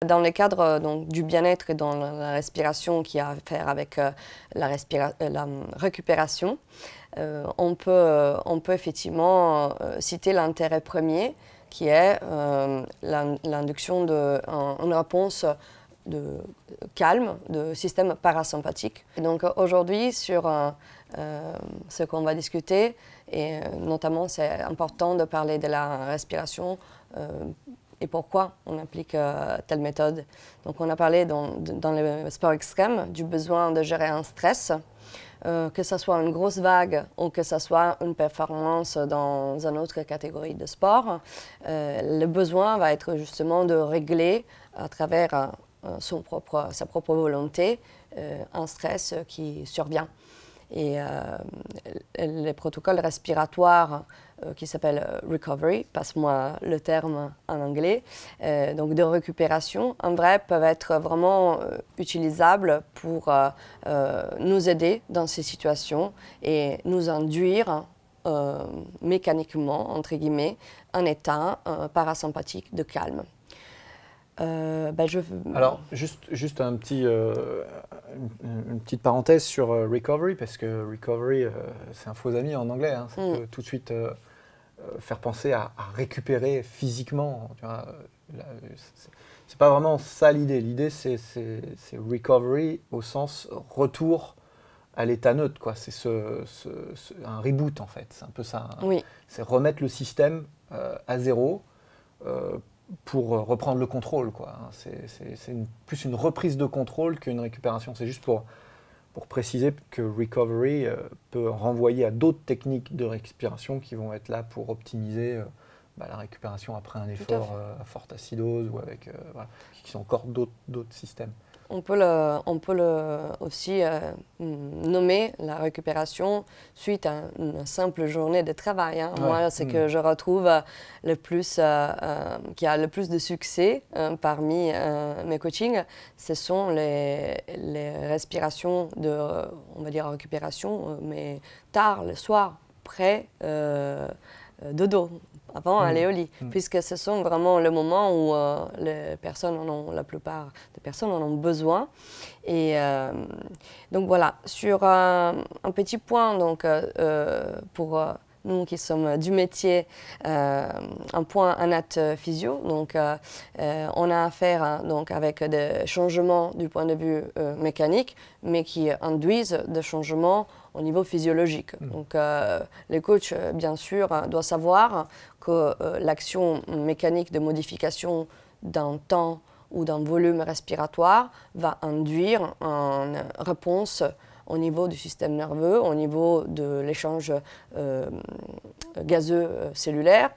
Dans le cadre du bien-être et dans la respiration qui a à faire avec la récupération, on peut effectivement citer l'intérêt premier qui est l'induction d'une réponse de calme, de système parasympathique. Et donc aujourd'hui, sur ce qu'on va discuter, et notamment c'est important de parler de la respiration et pourquoi on applique telle méthode. Donc on a parlé dans le sport extrême du besoin de gérer un stress, que ce soit une grosse vague ou que ce soit une performance dans une autre catégorie de sport. Le besoin va être justement de régler à travers sa propre volonté un stress qui survient. Et les protocoles respiratoires qui s'appellent recovery, passe-moi le terme en anglais, donc de récupération, en vrai, peuvent être vraiment utilisables pour nous aider dans ces situations et nous induire mécaniquement, entre guillemets, un état parasympathique de calme. Alors, juste une petite parenthèse sur recovery, parce que recovery, c'est un faux ami en anglais. Hein, ça peut tout de suite faire penser à récupérer physiquement. C'est pas vraiment ça l'idée. L'idée, c'est recovery au sens retour à l'état neutre, quoi. C'est un reboot, en fait. C'est un peu ça. Hein. Oui. C'est remettre le système à zéro. Pour reprendre le contrôle, quoi. C'est plus une reprise de contrôle qu'une récupération. C'est juste pour préciser que recovery peut renvoyer à d'autres techniques de respiration qui vont être là pour optimiser la récupération après un effort à forte acidose ou avec, voilà, qui sont encore d'autres systèmes. On peut aussi nommer la récupération suite à une simple journée de travail. Hein. Ouais. Moi, c'est que je retrouve qui a le plus de succès parmi mes coachings, ce sont les respirations on va dire récupération, mais tard, le soir, près dodo. Avant aller au lit, puisque ce sont vraiment le moment où la plupart des personnes en ont besoin. Et donc voilà, sur un petit point donc, pour nous qui sommes du métier, un point anat physio, donc on a affaire donc, avec des changements du point de vue mécanique, mais qui induisent des changements au niveau physiologique. Donc les coachs, bien sûr, doivent savoir que l'action mécanique de modification d'un temps ou d'un volume respiratoire va induire une réponse au niveau du système nerveux, au niveau de l'échange gazeux cellulaire.